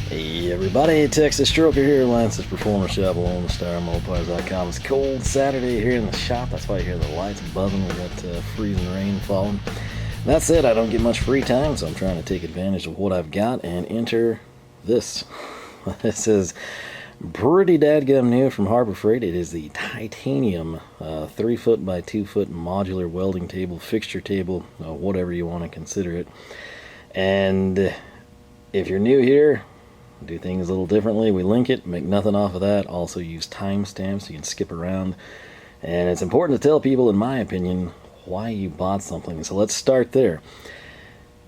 Hey everybody, Texas Stroker here, Lance's Performance Shop, along with Mopars.com. It's cold Saturday here in the shop, that's why you hear the lights buzzing. We got freezing rain falling. That said, I don't get much free time, so I'm trying to take advantage of what I've got and enter this. This is pretty dadgum new from Harbor Freight. It is the Titanium 3 foot by 2 foot modular welding table, fixture table, whatever you want to consider it. And if you're new here, do things a little differently. We link it, make nothing off of that. Also use timestamps so you can skip around. And it's important to tell people, in my opinion, why you bought something. So let's start there.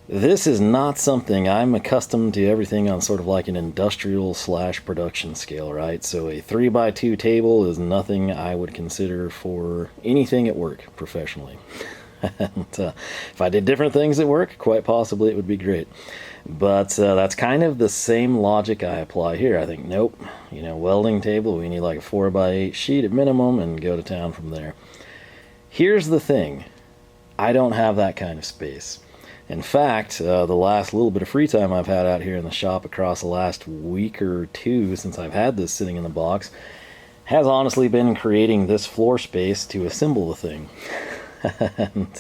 This is not something I'm accustomed to, everything on sort of like an industrial / production scale, right? So a 3x2 table is nothing I would consider for anything at work professionally. And, if I did different things at work, quite possibly it would be great. But that's kind of the same logic I apply here. I think, nope, welding table, we need like a 4x8 sheet at minimum and go to town from there. Here's the thing, I don't have that kind of space. In fact, the last little bit of free time I've had out here in the shop across the last week or two since I've had this sitting in the box has honestly been creating this floor space to assemble the thing. And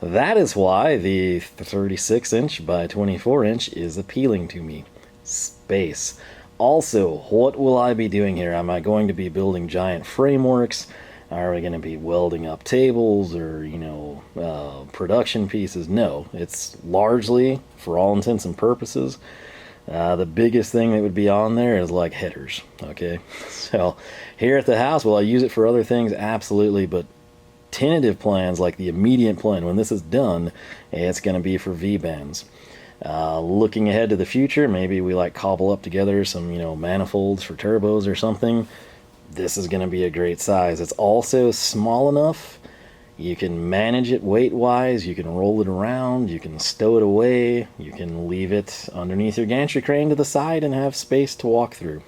that is why the 36-inch by 24-inch is appealing to me. Space. Also, what will I be doing here? Am I going to be building giant frameworks? Are we going to be welding up tables or, production pieces? No, it's largely, for all intents and purposes, the biggest thing that would be on there is like headers, okay? So here at the house, will I use it for other things? Absolutely, but tentative plans, like the immediate plan, when this is done, it's going to be for V-bands. Looking ahead to the future, maybe we like cobble up together some, manifolds for turbos or something. This is going to be a great size. It's also small enough you can manage it weight-wise, you can roll it around, you can stow it away, you can leave it underneath your gantry crane to the side and have space to walk through.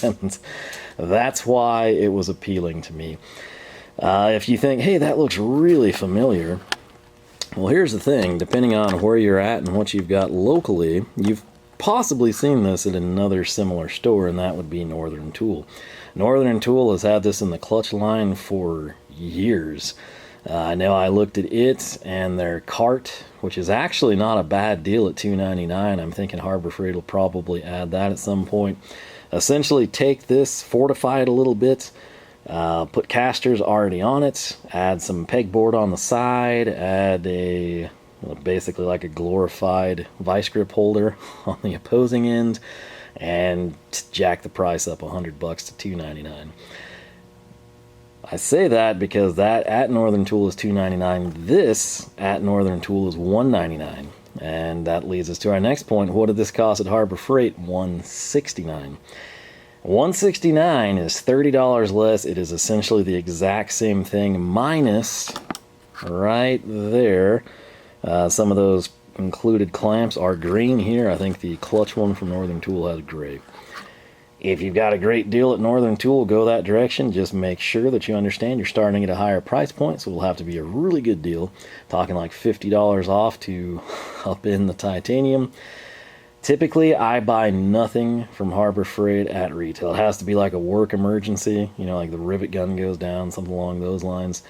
And that's why it was appealing to me. If you think, hey, that looks really familiar, well, here's the thing. Depending on where you're at and what you've got locally, you've possibly seen this at another similar store, and that would be Northern Tool. Northern Tool has had this in the Klutch line for years. I know I looked at it and their cart, which is actually not a bad deal at $2.99. I'm thinking Harbor Freight will probably add that at some point. Essentially take this, fortify it a little bit, put casters already on it, add some pegboard on the side, add basically like a glorified vice grip holder on the opposing end, and jack the price up $100 to $2.99. I say that because that at Northern Tool is $2.99. This at Northern Tool is $1.99. And that leads us to our next point. What did this cost at Harbor Freight? $169. $169 is $30 less. It is essentially the exact same thing, minus right there. Some of those included clamps are green here. I think the Klutch one from Northern Tool has gray. If you've got a great deal at Northern Tool, go that direction. Just make sure that you understand you're starting at a higher price point, so it'll have to be a really good deal. Talking like $50 off to up in the titanium. Typically, I buy nothing from Harbor Freight at retail. It has to be like a work emergency, like the rivet gun goes down, something along those lines.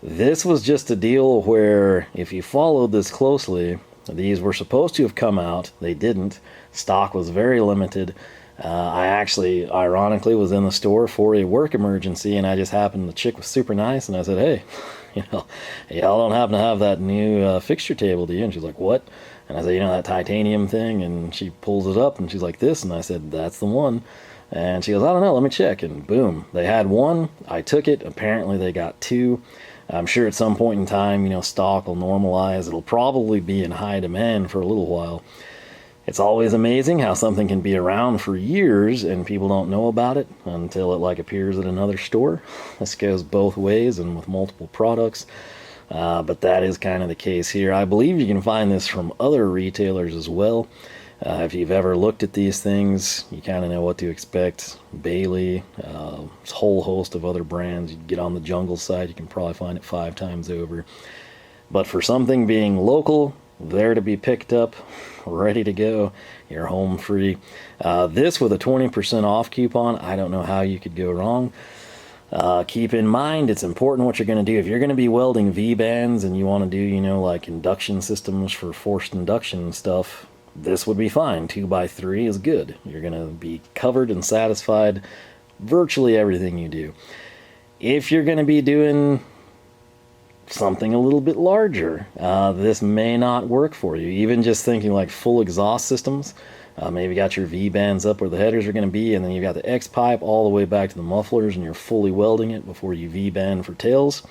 This was just a deal where, if you followed this closely, these were supposed to have come out. They didn't. Stock was very limited. I actually, ironically, was in the store for a work emergency, and I just happened, the chick was super nice, and I said, hey, y'all don't happen to have that new fixture table, do you? And she's like, what? And I said, that titanium thing, and she pulls it up, and she's like, this, and I said, that's the one. And she goes, I don't know, let me check, and boom, they had one. I took it. Apparently they got two. I'm sure at some point in time, stock will normalize. It'll probably be in high demand for a little while. It's always amazing how something can be around for years and people don't know about it until it appears at another store. This goes both ways and with multiple products. But that is kind of the case here. I believe you can find this from other retailers as well. If you've ever looked at these things, you kind of know what to expect. Bailey, a whole host of other brands. You get on the Jungle site, you can probably find it 5 times over. But for something being local, there to be picked up, ready to go. You're home free. This with a 20% off coupon, I don't know how you could go wrong. Keep in mind, it's important what you're going to do. If you're going to be welding V-bands and you want to do, you know, like induction systems for forced induction stuff, this would be fine. 2x3 is good. You're going to be covered and satisfied virtually everything you do. If you're going to be doing something a little bit larger, this may not work for you. Even just thinking like full exhaust systems, maybe got your V-bands up where the headers are going to be, and then you've got the X-pipe all the way back to the mufflers, and you're fully welding it before you V-band for tails.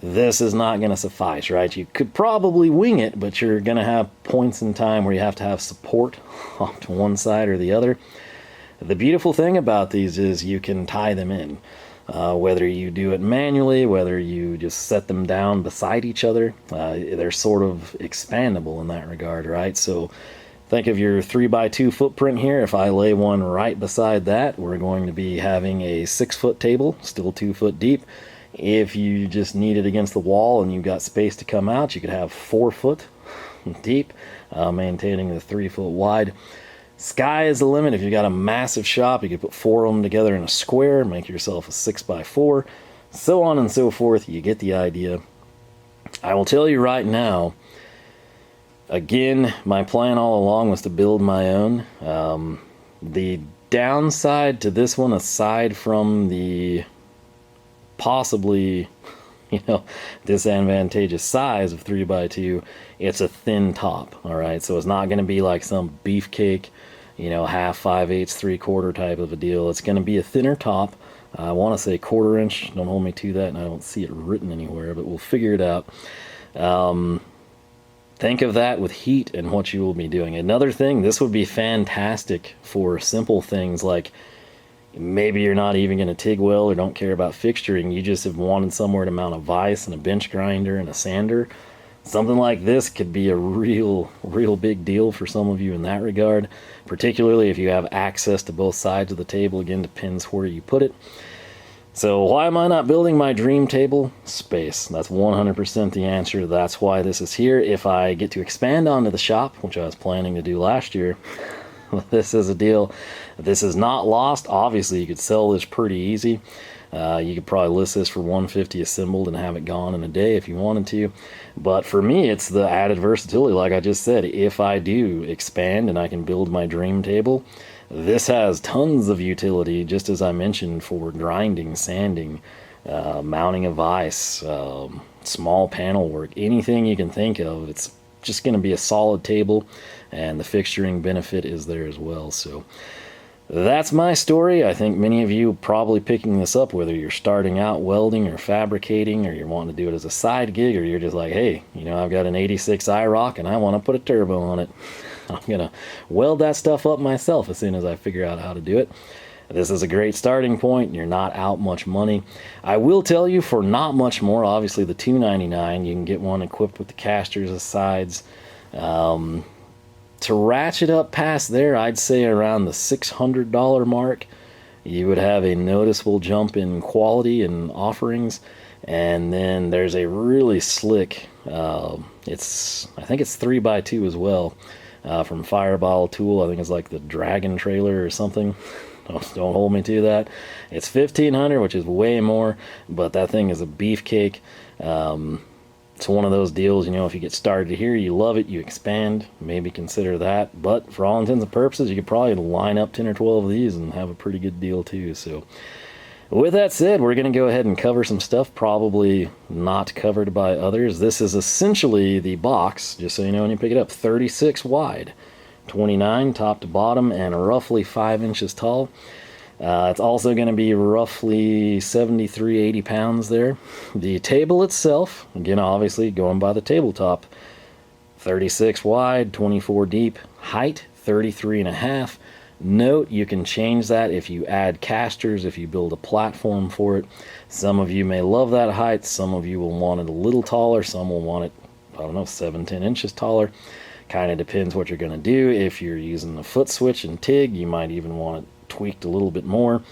This is not going to suffice, right? You could probably wing it, but you're going to have points in time where you have to have support off to one side or the other. The beautiful thing about these is you can tie them in. Whether you do it manually, whether you just set them down beside each other, they're sort of expandable in that regard, right? So think of your 3x2 footprint here. If I lay one right beside that, we're going to be having a 6-foot table, still 2 foot deep. If you just need it against the wall and you've got space to come out, you could have 4 foot deep, maintaining the 3 foot wide. Sky is the limit. If you've got a massive shop, you could put 4 of them together in a square, make yourself a 6x4, so on and so forth. You get the idea. I will tell you right now, again, my plan all along was to build my own. The downside to this one, aside from the possibly, you know, disadvantageous size of 3x2, it's a thin top, all right? So it's not going to be like some beefcake, you know, half, 5/8, 3/4 type of a deal. It's going to be a thinner top. I want to say 1/4 inch. Don't hold me to that, and I don't see it written anywhere, but we'll figure it out. Think of that with heat and what you will be doing. Another thing, this would be fantastic for simple things like maybe you're not even going to TIG weld or don't care about fixturing. You just have wanted somewhere to mount a vise and a bench grinder and a sander. Something like this could be a real big deal for some of you in that regard, particularly if you have access to both sides of the table. Again, depends where you put it. So why am I not building my dream table? Space. That's 100% the answer. That's why this is here. If I get to expand onto the shop, which I was planning to do last year, this is a deal. This is not lost. Obviously, you could sell this pretty easy. You could probably list this for $150 assembled and have it gone in a day if you wanted to. But for me, it's the added versatility. Like I just said, if I do expand and I can build my dream table, this has tons of utility, just as I mentioned, for grinding, sanding, mounting a vise, small panel work, anything you can think of. It's just going to be a solid table, and the fixturing benefit is there as well. So that's my story. I think many of you probably picking this up, whether you're starting out welding or fabricating, or you're wanting to do it as a side gig, or you're just like, hey, you know, I've got an 86 IROC and I want to put a turbo on it. I'm going to weld that stuff up myself as soon as I figure out how to do it. This is a great starting point. You're not out much money. I will tell you, for not much more, obviously the $299, you can get one equipped with the casters, the sides. To ratchet up past there, I'd say around the $600 mark, you would have a noticeable jump in quality and offerings. And then there's a really slick, I think it's 3x2 as well, from Fireball Tool. I think it's like the Dragon Trailer or something. Don't hold me to that. It's $1,500, which is way more, but that thing is a beefcake. It's one of those deals, you know, if you get started here, you love it, you expand, maybe consider that. But for all intents and purposes, you could probably line up 10 or 12 of these and have a pretty good deal too. So with that said, we're going to go ahead and cover some stuff probably not covered by others. This is essentially the box, just so you know when you pick it up, 36 wide, 29 top to bottom, and roughly 5 inches tall. It's also going to be roughly 73, 80 pounds there. The table itself, again, obviously going by the tabletop, 36 wide, 24 deep, height 33.5. Note, you can change that if you add casters, if you build a platform for it. Some of you may love that height, some of you will want it a little taller, some will want it, I don't know, 7, 10 inches taller. Kind of depends what you're going to do. If you're using the foot switch and TIG, you might even want it tweaked a little bit more.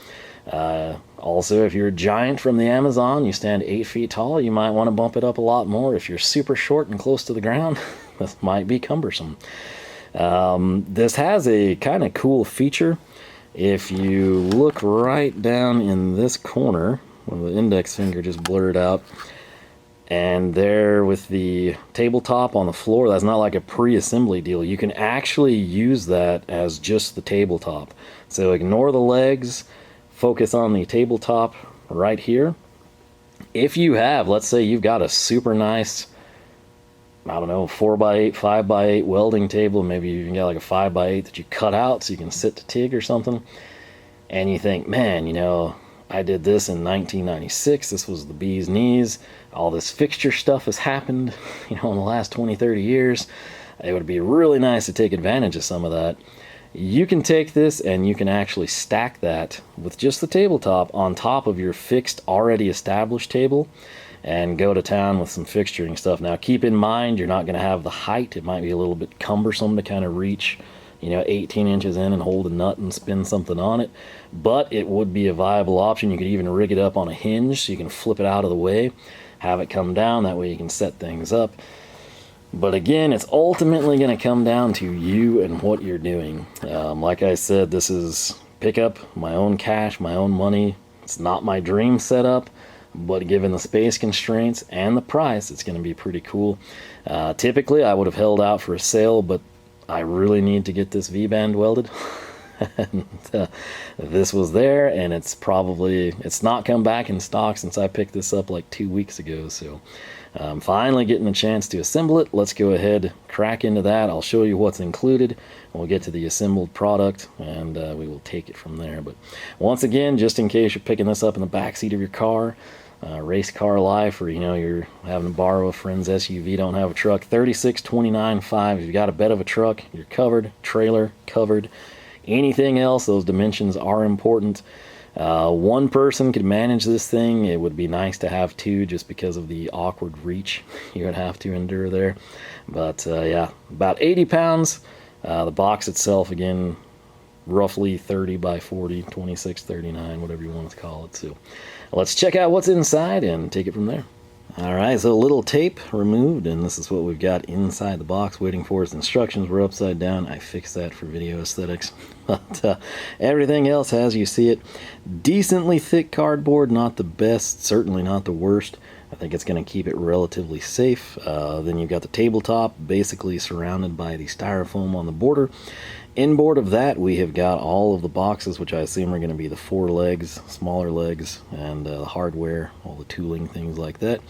Also, if you're a giant from the Amazon, you stand 8 feet tall, you might want to bump it up a lot more. If you're super short and close to the ground, this might be cumbersome. This has a kind of cool feature. If you look right down in this corner, well, the index finger just blurred out, and there with the tabletop on the floor, that's not like a pre-assembly deal. You can actually use that as just the tabletop. So ignore the legs, focus on the tabletop right here. If you have, let's say you've got a super nice, I don't know, 4x8, 5x8 welding table, maybe you even got like a 5x8 that you cut out so you can sit to TIG or something, and you think, man, you know, I did this in 1996, this was the bee's knees, all this fixture stuff has happened, you know, in the last 20-30 years. It would be really nice to take advantage of some of that. You can take this and you can actually stack that with just the tabletop on top of your fixed, already established table and go to town with some fixturing stuff. Now keep in mind, you're not going to have the height. It might be a little bit cumbersome to kind of reach, you know, 18 inches in and hold a nut and spin something on it, but it would be a viable option. You could even rig it up on a hinge so you can flip it out of the way, have it come down, that way you can set things up. But again, it's ultimately going to come down to you and what you're doing. Like I said, this is pick up my own cash, my own money. It's not my dream setup, but given the space constraints and the price, it's going to be pretty cool. Typically, I would have held out for a sale, but I really need to get this V-band welded. And this was there, and it's not come back in stock since I picked this up like 2 weeks ago. So I'm finally getting a chance to assemble it. Let's go ahead, crack into that. I'll show you what's included. We'll get to the assembled product, and we will take it from there. But once again, just in case you're picking this up in the back seat of your car, race car life, or you know, you're having to borrow a friend's SUV, don't have a truck, $36,29.5. If you've got a bed of a truck, you're covered. Trailer covered. Anything else, those dimensions are important. One person could manage this thing. It would be nice to have two, just because of the awkward reach you would have to endure there. But yeah, about 80 pounds. The box itself, again, roughly 30 by 40, 2639, whatever you want to call it. So let's check out what's inside and take it from there. Alright, so a little tape removed, and this is what we've got inside the box, waiting for its instructions. We're upside down. I fixed that for video aesthetics. But everything else as you see it. Decently thick cardboard, not the best, certainly not the worst. I think it's going to keep it relatively safe. Then you've got the tabletop, basically surrounded by the styrofoam on the border. Inboard of that, we have got all of the boxes, which I assume are going to be the 4 legs, smaller legs, and the hardware, all the tooling, things like that.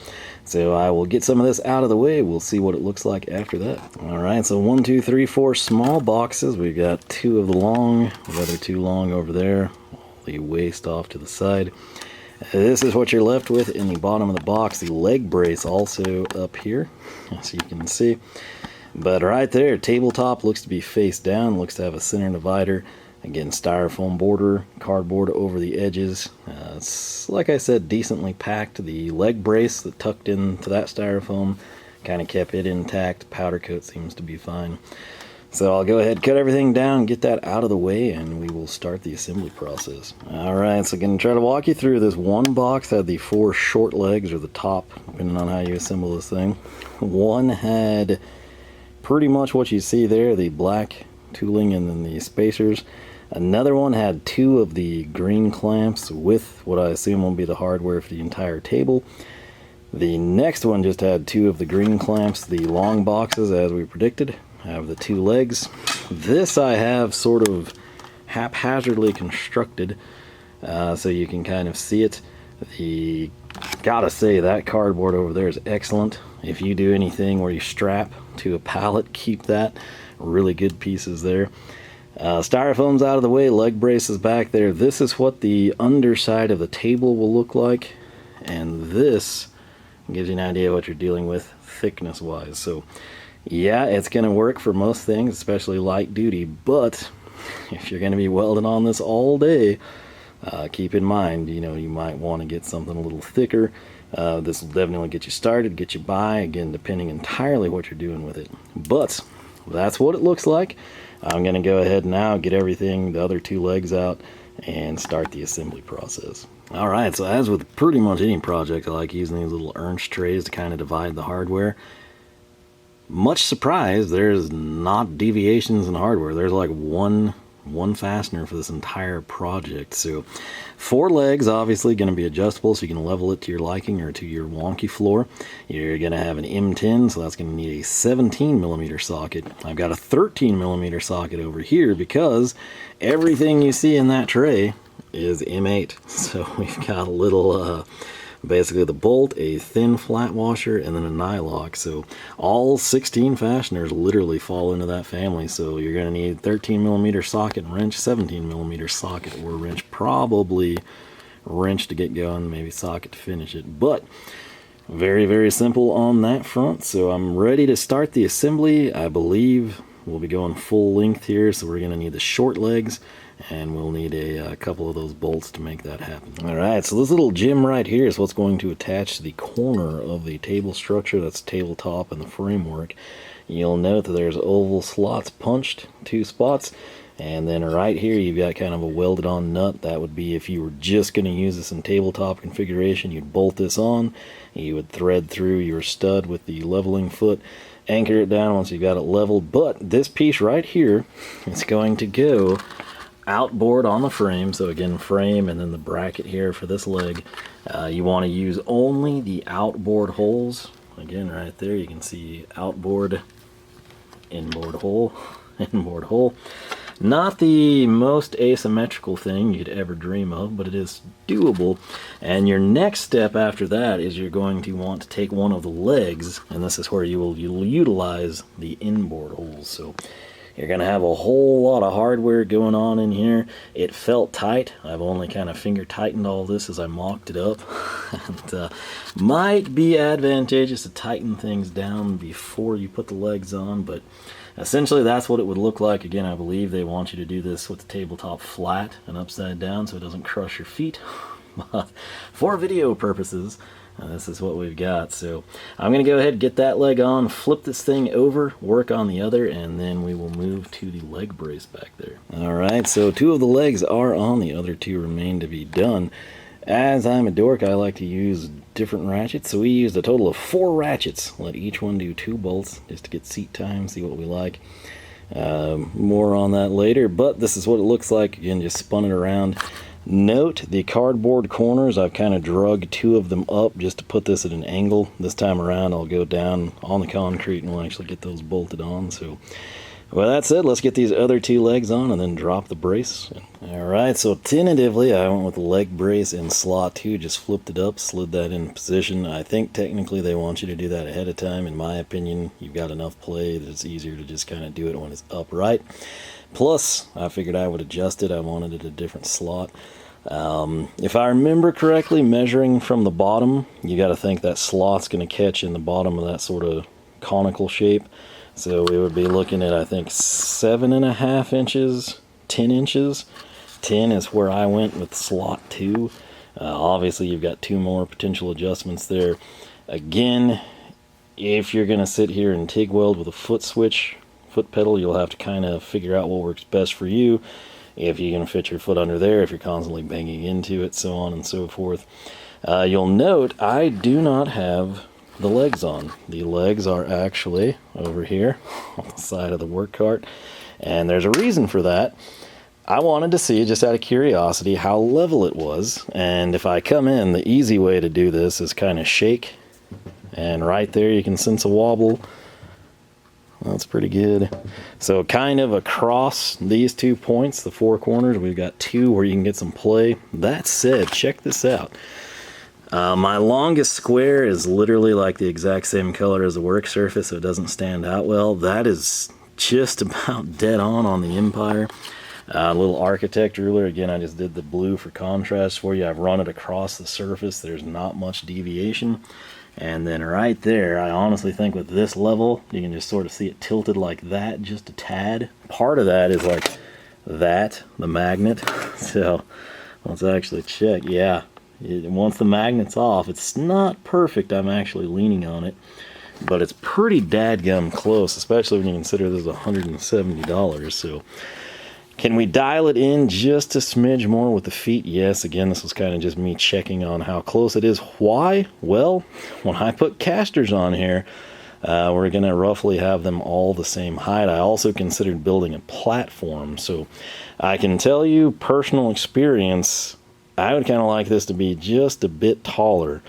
So I will get some of this out of the way. We'll see what it looks like after that. All right, so 1, 2, 3, 4 small boxes. We've got 2 of the long, the other 2 long over there, the waist off to the side. This is what you're left with in the bottom of the box. The leg brace also up here, as you can see. But right there, tabletop looks to be face down, looks to have a center divider. Again, styrofoam border, cardboard over the edges. It's, like I said, decently packed. The leg brace that tucked into that styrofoam kind of kept it intact. Powder coat seems to be fine. So I'll go ahead, cut everything down, get that out of the way, and we will start the assembly process. Alright, so I'm going to try to walk you through this. One box had the 4 short legs, or the top, depending on how you assemble this thing. One had pretty much what you see there, the black tooling and then the spacers. Another one had 2 of the green clamps with what I assume will be the hardware for the entire table. The next one just had 2 of the green clamps. The long boxes, as we predicted, have the 2 legs. This I have sort of haphazardly constructed so you can kind of see it. Gotta say, that cardboard over there is excellent. If you do anything where you strap to a pallet, keep that. Really good pieces there. Styrofoam's out of the way, leg braces back there. This is what the underside of the table will look like, and this gives you an idea of what you're dealing with thickness wise. So yeah, it's going to work for most things, especially light duty, but if you're going to be welding on this all day, keep in mind, you know, you might want to get something a little thicker. This will definitely get you started, get you by, again, depending entirely what you're doing with it. But that's what it looks like. I'm going to go ahead now, get everything, the other 2 legs out, and start the assembly process. Alright, so as with pretty much any project, I like using these little Ernst trays to kind of divide the hardware. much surprised, there's not deviations in hardware. There's like one fastener for this entire project. So 4 legs, obviously going to be adjustable, so you can level it to your liking or to your wonky floor. You're going to have an M10, so that's going to need a 17mm socket. I've got a 13mm socket over here because everything you see in that tray is M8. So we've got a little basically the bolt, a thin flat washer, and then a nylock. So all 16 fasteners literally fall into that family. So you're going to need 13mm socket and wrench, 17mm socket or wrench, probably wrench to get going, maybe socket to finish it. But very, very simple on that front. So I'm ready to start the assembly. I believe we'll be going full length here, so we're going to need the short legs, and we'll need a couple of those bolts to make that happen. Alright, so this little gem right here is what's going to attach to the corner of the table structure. That's tabletop and the framework. You'll note that there's oval slots punched, 2 spots, and then right here you've got kind of a welded on nut. That would be if you were just going to use this in tabletop configuration. You'd bolt this on, you would thread through your stud with the leveling foot, anchor it down once you've got it leveled. But this piece right here is going to go outboard on the frame. So again, frame and then the bracket here for this leg. You want to use only the outboard holes. Again, right there you can see outboard, inboard hole, inboard hole. Not the most asymmetrical thing you'd ever dream of, but it is doable. And your next step after that is you're going to want to take one of the legs, and this is where you'll utilize the inboard holes. So you're going to have a whole lot of hardware going on in here. It felt tight. I've only kind of finger tightened all this as I mocked it up. And might be advantageous to tighten things down before you put the legs on, but essentially that's what it would look like. Again, I believe they want you to do this with the tabletop flat and upside down so it doesn't crush your feet. But for video purposes, this is what we've got. So I'm going to go ahead and get that leg on, flip this thing over, work on the other, and then we will move to the leg brace back there. Alright, so 2 of the legs are on, the other 2 remain to be done. As I'm a dork, I like to use different ratchets, so we used a total of 4 ratchets. Let each one do 2 bolts just to get seat time, see what we like. More on that later, but this is what it looks like. Again, just spun it around. Note the cardboard corners. I've kind of drug 2 of them up just to put this at an angle. This time around I'll go down on the concrete and we'll actually get those bolted on. So well, that said, let's get these other 2 legs on and then drop the brace. Alright, so tentatively I went with the leg brace in slot 2, just flipped it up, slid that in position. I think technically they want you to do that ahead of time. In my opinion, you've got enough play that it's easier to just kind of do it when it's upright. Plus, I figured I would adjust it. I wanted it a different slot. If I remember correctly, measuring from the bottom, you got to think that slot's going to catch in the bottom of that sort of conical shape. So we would be looking at, I think, 7.5 inches, 10 inches. 10 is where I went with slot 2. Obviously, you've got 2 more potential adjustments there. Again, if you're going to sit here and TIG weld with a foot switch, foot pedal, you'll have to kind of figure out what works best for you. If you're going to fit your foot under there, if you're constantly banging into it, so on and so forth. You'll note I do not have the legs on. The legs are actually over here on the side of the work cart, and there's a reason for that. I wanted to see, just out of curiosity, how level it was, and if I come in, the easy way to do this is kind of shake, and right there you can sense a wobble. That's pretty good. So kind of across these 2 points, the 4 corners, we've got 2 where you can get some play. That said, check this out. My longest square is literally like the exact same color as the work surface, so it doesn't stand out well. That is just about dead on the Empire. A little architect ruler, again, I just did the blue for contrast for you. I've run it across the surface. There's not much deviation. And then right there, I honestly think with this level, you can just sort of see it tilted like that, just a tad. Part of that is like that, the magnet. So let's actually check. Yeah, once the magnet's off, it's not perfect. I'm actually leaning on it, but it's pretty dadgum close, especially when you consider this is $170. So can we dial it in just a smidge more with the feet? Yes, again, this was kind of just me checking on how close it is. Why? Well, when I put casters on here, We're going to roughly have them all the same height. I also considered building a platform, so I can tell you, personal experience, I would kind of like this to be just a bit taller.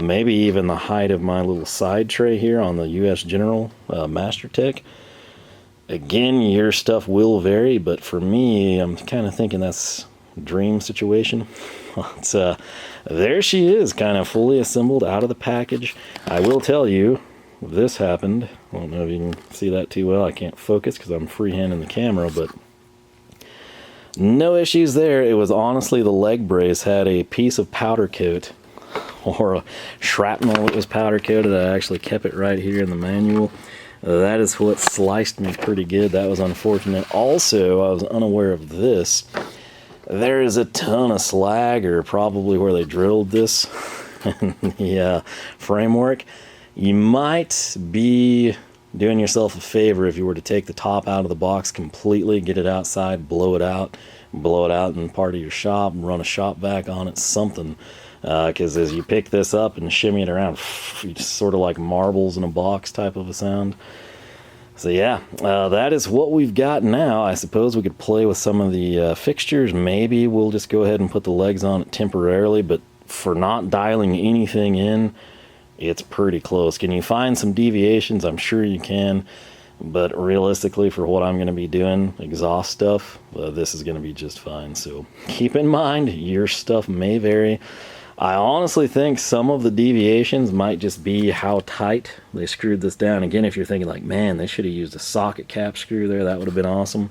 Maybe even the height of my little side tray here on the US General Master Tech. Again, your stuff will vary, but for me, I'm kind of thinking that's a dream situation. It's, there she is, kind of fully assembled out of the package. I will tell you, this happened. I don't know if you can see that too well. I can't focus because I'm freehanding the camera, but no issues there. It was honestly the leg brace had a piece of powder coat, or a shrapnel that was powder coated. I actually kept it right here in the manual. That is what sliced me pretty good. That was unfortunate. Also, I was unaware of this. There is a ton of slag, or probably where they drilled this in the framework. You might be doing yourself a favor if you were to take the top out of the box completely, get it outside, blow it out in part of your shop, and run a shop vac on it, something. Because as you pick this up and shimmy it around, it's sort of like marbles in a box type of a sound. So yeah, that is what we've got now. I suppose we could play with some of the fixtures. Maybe we'll just go ahead and put the legs on it temporarily, but for not dialing anything in, it's pretty close. Can you find some deviations? I'm sure you can, but realistically, for what I'm going to be doing, exhaust stuff, this is going to be just fine. So keep in mind, your stuff may vary. I honestly think some of the deviations might just be how tight they screwed this down. Again, if you're thinking like, man, they should have used a socket cap screw there, that would have been awesome.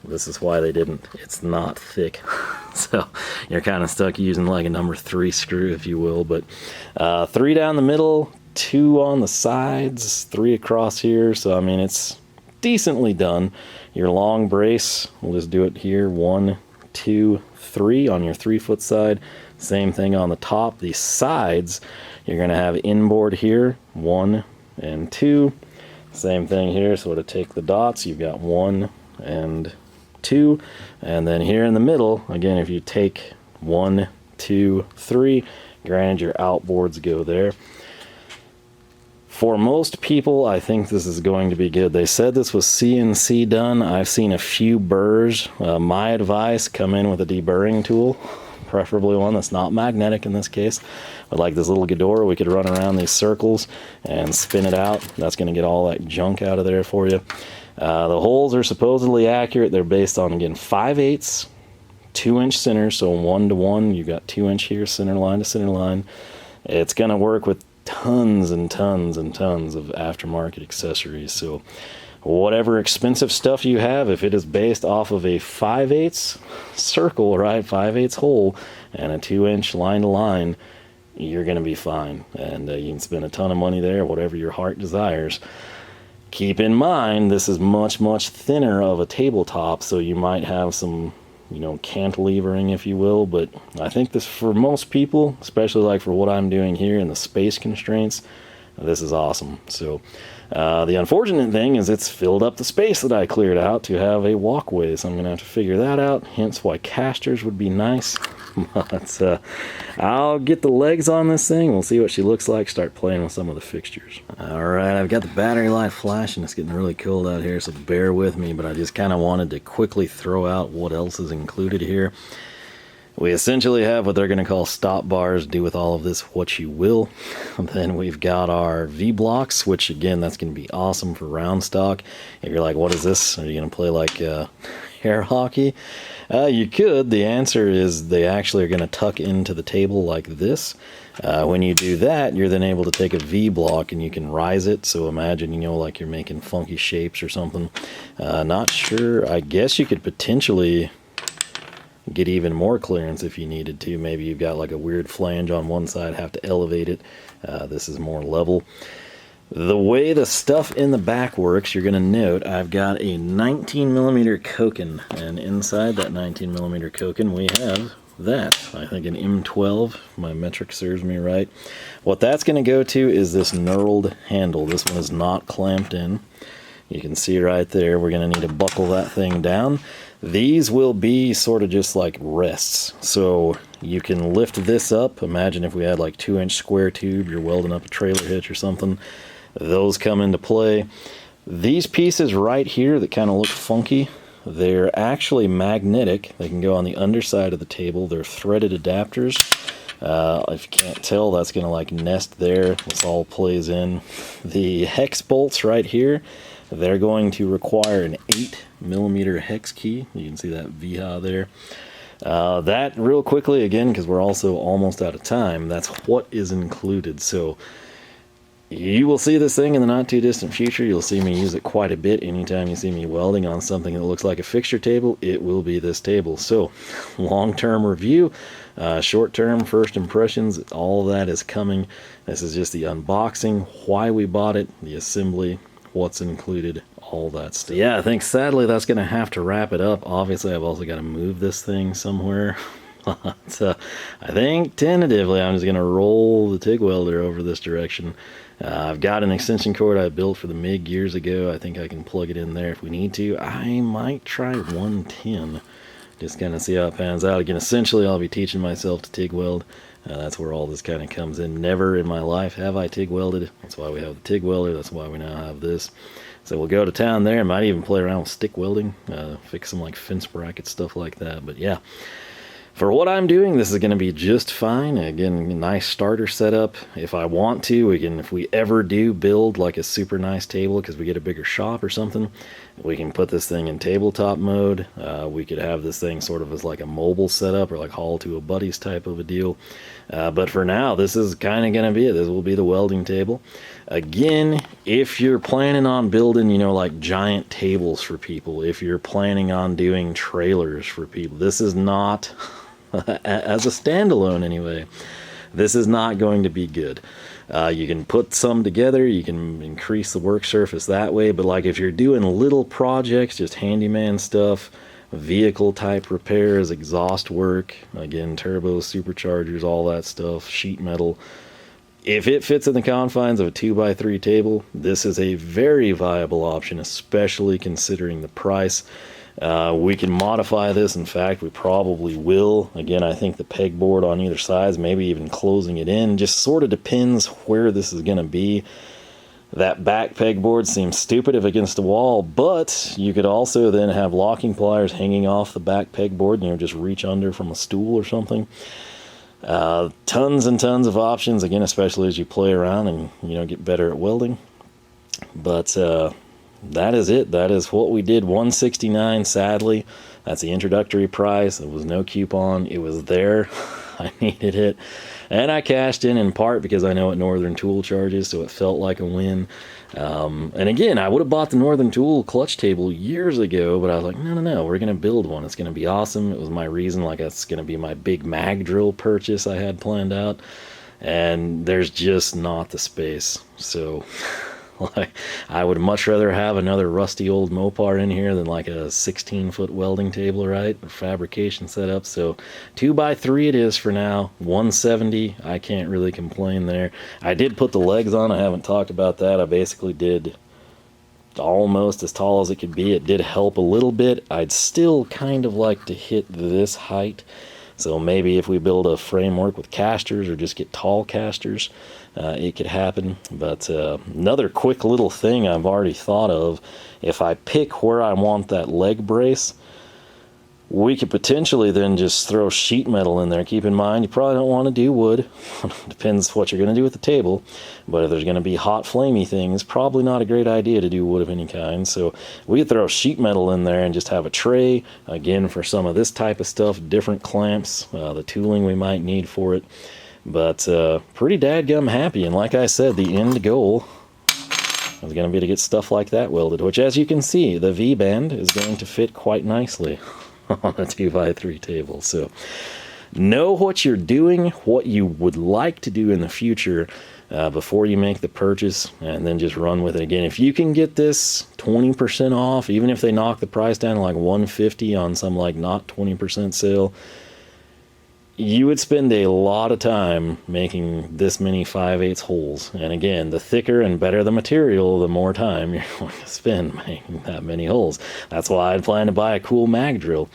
This is why they didn't. It's not thick. So you're kind of stuck using like a number 3 screw, if you will. But 3 down the middle, 2 on the sides, 3 across here. So I mean, it's decently done. Your long brace, we'll just do it here. 1, 2, 3 on your 3-foot side. Same thing on the top. The sides, you're going to have inboard here, 1 and 2. Same thing here. So to take the dots, you've got 1 and 2. And then here in the middle, again, if you take 1, 2, 3, granted your outboards go there. For most people, I think this is going to be good. They said this was CNC done. I've seen a few burrs. My advice, come in with a deburring tool. Preferably one that's not magnetic in this case. But like this little Deburr, we could run around these circles and spin it out. That's going to get all that junk out of there for you. The holes are supposedly accurate. They're based on, again, 5/8, 2-inch centers, so 1 to 1. You've got 2-inch here, center line to center line. It's going to work with tons and tons and tons of aftermarket accessories. So whatever expensive stuff you have, if it is based off of a 5/8 circle, right, 5/8 hole, and a 2-inch line to line, you're going to be fine. And you can spend a ton of money there, whatever your heart desires. Keep in mind, this is much, much thinner of a tabletop, so you might have some, you know, cantilevering, if you will. But I think this, for most people, especially like for what I'm doing here in the space constraints, this is awesome. So the unfortunate thing is it's filled up the space that I cleared out to have a walkway, so I'm going to have to figure that out, hence why casters would be nice. But I'll get the legs on this thing, we'll see what she looks like, start playing with some of the fixtures. Alright, I've got the battery light flashing. It's getting really cold out here, so bear with me, but I just kind of wanted to quickly throw out what else is included here. We essentially have what they're going to call stop bars. Do with all of this what you will. And then we've got our V-blocks, which again, that's going to be awesome for round stock. If you're like, what is this? Are you going to play like air hockey? You could. The answer is they actually are going to tuck into the table like this. When you do that, you're then able to take a V-block and you can rise it. So imagine, you know, like you're making funky shapes or something. Not sure. I guess you could potentially get even more clearance if you needed to. Maybe you've got like a weird flange on one side, have to elevate it. This is more level. The way the stuff in the back works, you're going to note I've got a 19mm Koken, and inside that 19mm Koken we have that. I think an M12, if my metric serves me right. What that's going to go to is this knurled handle. This one is not clamped in. You can see right there, we're going to need to buckle that thing down. These will be sort of just like rests. So you can lift this up. Imagine if we had like 2-inch square tube, you're welding up a trailer hitch or something. those come into play. These pieces right here that kind of look funky, they're actually magnetic. They can go on the underside of the table. They're threaded adapters. If you can't tell, that's going to like nest there. This all plays in. The hex bolts right here, they're going to require an 8mm hex key. You can see that VHA there. That real quickly, again, because we're also almost out of time, that's what is included. So you will see this thing in the not too distant future. You'll see me use it quite a bit. Anytime you see me welding on something that looks like a fixture table, it will be this table. So long-term review, short-term first impressions, all that is coming. This is just the unboxing, why we bought it, the assembly, what's included, all that stuff. Yeah, I think sadly that's going to have to wrap it up. Obviously, I've also got to move this thing somewhere. So I think tentatively I'm just going to roll the TIG welder over this direction. I've got an extension cord I built for the MIG years ago. I think I can plug it in there if we need to. I might try 110, just kind of see how it pans out. Again, essentially I'll be teaching myself to TIG weld. That's where all this kind of comes in. Never in my life have I TIG welded. That's why we have the TIG welder. That's why we now have this. So we'll go to town there. Might even play around with stick welding, fix some like fence bracket stuff like that. But yeah, for what I'm doing, this is going to be just fine. Again, nice starter setup. If I want to, if we ever do build like a super nice table because we get a bigger shop or something, we can put this thing in tabletop mode. We could have this thing sort of as like a mobile setup or like haul to a buddy's type of a deal. But for now, this is kind of going to be it. This will be the welding table. Again, if you're planning on building, you know, like giant tables for people, if you're planning on doing trailers for people, this is not... as a standalone anyway, this is not going to be good. You can put some together, you can increase the work surface that way, but like if you're doing little projects, just handyman stuff, vehicle type repairs, exhaust work, again, turbos, superchargers, all that stuff, sheet metal, if it fits in the confines of a 2x3 table, this is a very viable option, especially considering the price. We can modify this. In fact, we probably will. Again, I think the pegboard on either side, maybe even closing it in, just sort of depends where this is going to be. That back pegboard seems stupid if against the wall, but you could also then have locking pliers hanging off the back pegboard, you know, just reach under from a stool or something. Tons and tons of options, again, especially as you play around and, you know, get better at welding. But, that is it. That is what we did. $169, sadly. That's the introductory price. There was no coupon. It was there. I needed it. And I cashed in part because I know what Northern Tool charges, so it felt like a win. And again, I would have bought the Northern Tool clutch table years ago, but I was like, no, we're going to build one. It's going to be awesome. It was my reason, like that's going to be my big mag drill purchase I had planned out. And there's just not the space. So... like, I would much rather have another rusty old Mopar in here than like a 16-foot welding table, right? A fabrication setup. So 2x3 it is for now. 170. I can't really complain there. I did put the legs on. I haven't talked about that. I basically did almost as tall as it could be. It did help a little bit. I'd still kind of like to hit this height. So maybe if we build a framework with casters or just get tall casters, it could happen. But another quick little thing I've already thought of, if I pick where I want that leg brace, we could potentially then just throw sheet metal in there. Keep in mind, you probably don't want to do wood. Depends what you're going to do with the table. But if there's going to be hot, flamey things, probably not a great idea to do wood of any kind. So we could throw sheet metal in there and just have a tray, again, for some of this type of stuff, different clamps, the tooling we might need for it. But pretty dadgum happy. And like I said, the end goal is going to be to get stuff like that welded, which, as you can see, the V-band is going to fit quite nicely on a 2x3 table. So know what you're doing, what you would like to do in the future before you make the purchase, and then just run with it. Again, if you can get this 20% off, even if they knock the price down to like $150 on some like not 20% sale, you would spend a lot of time making this many 5/8 holes. And again, the thicker and better the material, the more time you're going to spend making that many holes. That's why I'd plan to buy a cool mag drill.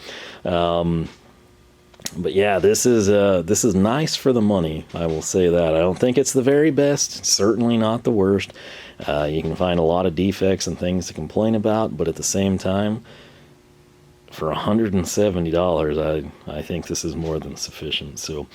But yeah, this is nice for the money. I will say that. I don't think it's the very best. Certainly not the worst. You can find a lot of defects and things to complain about, but at the same time, for $170, I think this is more than sufficient. So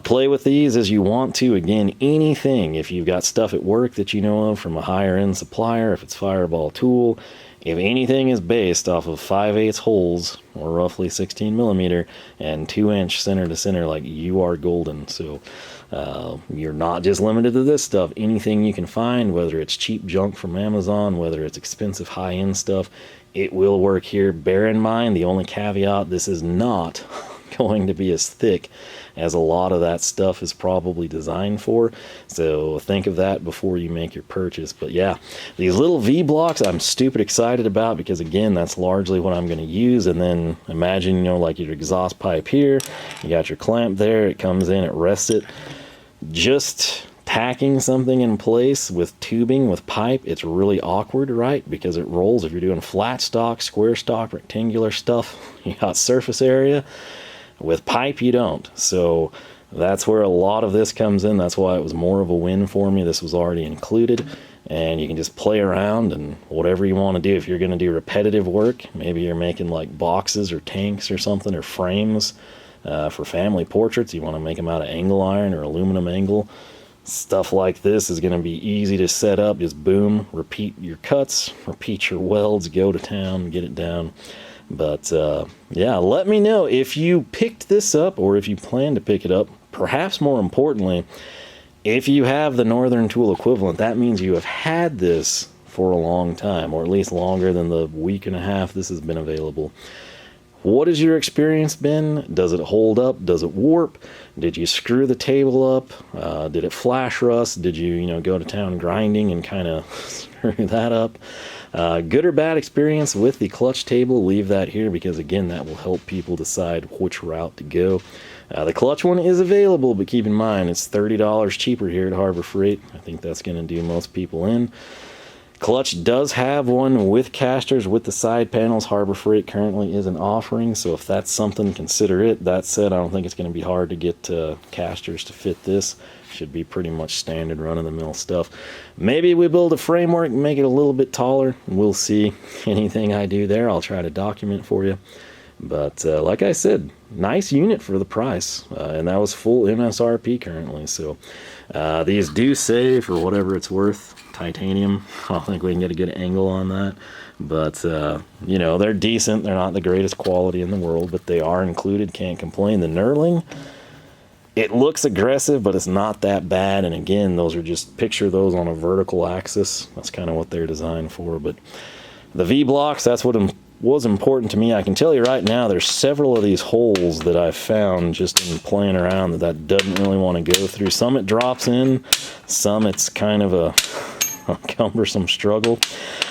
play with these as you want to. Again, anything, if you've got stuff at work that you know of from a higher end supplier, if it's Fireball tool, if anything is based off of 5/8 holes, or roughly 16 millimeter, and 2-inch center to center, like, you are golden. So you're not just limited to this stuff. Anything you can find, whether it's cheap junk from Amazon, whether it's expensive high-end stuff, it will work here. Bear in mind, the only caveat, this is not going to be as thick as a lot of that stuff is probably designed for. So think of that before you make your purchase. But yeah, these little V blocks I'm stupid excited about, because again, that's largely what I'm going to use. And then imagine, you know, like your exhaust pipe here, you got your clamp there, it comes in, it rests it. Just tacking something in place with tubing, with pipe, it's really awkward, right? Because it rolls. If you're doing flat stock, square stock, rectangular stuff, you got surface area. With pipe, you don't. So that's where a lot of this comes in. That's why it was more of a win for me. This was already included, and you can just play around and whatever you want to do. If you're going to do repetitive work, maybe you're making like boxes or tanks or something, or frames for family portraits, you want to make them out of angle iron or aluminum angle. Stuff like this is going to be easy to set up. Just boom, repeat your cuts, repeat your welds, go to town, get it down. But yeah, let me know if you picked this up, or if you plan to pick it up. Perhaps more importantly, if you have the Northern Tool equivalent, that means you have had this for a long time, or at least longer than the week and a half this has been available. What has your experience been? Does it hold up? Does it warp? Did you screw the table up? Did it flash rust? Did you go to town grinding and kind of screw that up? Good or bad experience with the Klutch table, leave that here, because again, that will help people decide which route to go. The Klutch one is available, but keep in mind it's $30 cheaper here at Harbor Freight. I think that's going to do most people in. Klutch does have one with casters with the side panels. Harbor Freight currently is an offering, so if that's something, consider it. That said, I don't think it's going to be hard to get casters to fit this. Should be pretty much standard run-of-the-mill stuff. Maybe we build a framework and make it a little bit taller. We'll see. Anything I do there, I'll try to document for you. But like I said, nice unit for the price, and that was full MSRP currently. So these do say, for whatever it's worth, titanium. I don't think we can get a good angle on that, but they're decent. They're not the greatest quality in the world, but they are included. Can't complain. The knurling, it looks aggressive, but it's not that bad. And again, those are just, picture those on a vertical axis. That's kind of what they're designed for. But the V blocks, that's what was important to me. I can tell you right now, there's several of these holes that I've found just in playing around that doesn't really want to go through. Some it drops in, some it's kind of a cumbersome struggle.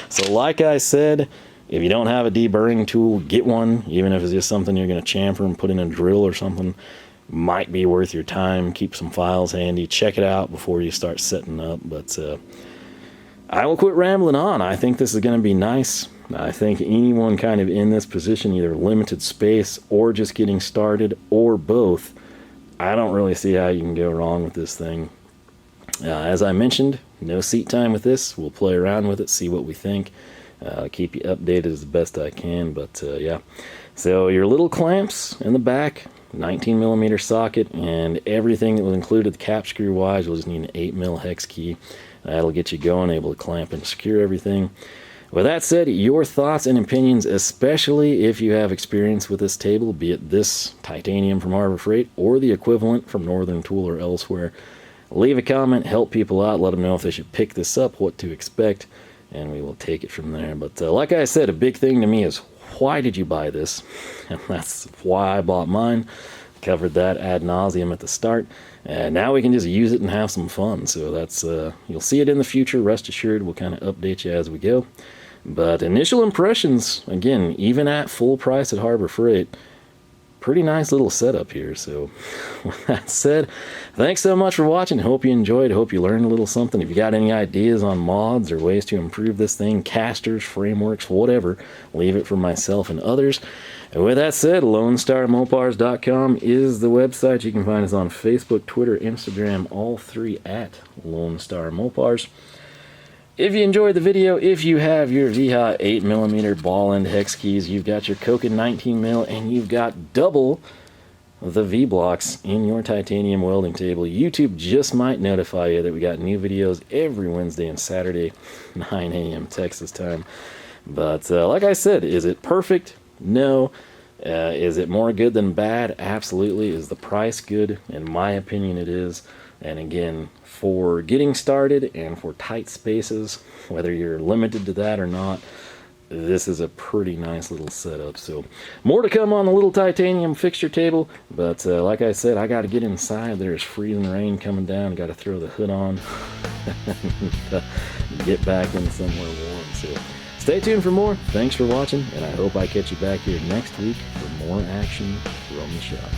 So like I said, if you don't have a deburring tool, get one. Even if it's just something you're going to chamfer and put in a drill or something, might be worth your time. Keep some files handy, check it out before you start setting up. But I will quit rambling on. I think this is going to be nice. I think anyone kind of in this position, either limited space or just getting started, or both, I don't really see how you can go wrong with this thing. As I mentioned, no seat time with this. We'll play around with it, see what we think. Keep you updated as best I can. But yeah, so your little clamps in the back, 19 millimeter socket, and everything that was included, the cap screw wise, we'll just need an 8mm hex key. That'll get you going, able to clamp and secure everything. With that said, your thoughts and opinions, especially if you have experience with this table, be it this titanium from Harbor Freight or the equivalent from Northern Tool or elsewhere, leave a comment, help people out, let them know if they should pick this up, what to expect, and we will take it from there. But like I said, a big thing to me is, why did you buy this? And that's why I bought mine. Covered that ad nauseum at the start, and now we can just use it and have some fun. So that's you'll see it in the future, rest assured. We'll kind of update you as we go. But initial impressions, again, even at full price at Harbor Freight, pretty nice little setup here. So with that said, thanks so much for watching. Hope you enjoyed. Hope you learned a little something. If you got any ideas on mods or ways to improve this thing, casters, frameworks, whatever, leave it for myself and others. And with that said, LoneStarMopars.com is the website. You can find us on Facebook, Twitter, Instagram, all three at Lone Star Mopars. If you enjoyed the video, if you have your VHA 8mm ball end hex keys, you've got your Koken 19mm, and you've got double the V-blocks in your titanium welding table, YouTube just might notify you that we got new videos every Wednesday and Saturday, 9 a.m. Texas time. But like I said, is it perfect? No. Is it more good than bad? Absolutely. Is the price good? In my opinion, it is. And again, for getting started and for tight spaces, whether you're limited to that or not, this is a pretty nice little setup. So more to come on the little titanium fixture table, but like I said, I got to get inside. There's freezing rain coming down. Got to throw the hood on and get back in somewhere warm. So stay tuned for more. Thanks for watching, and I hope I catch you back here next week for more action from the shop.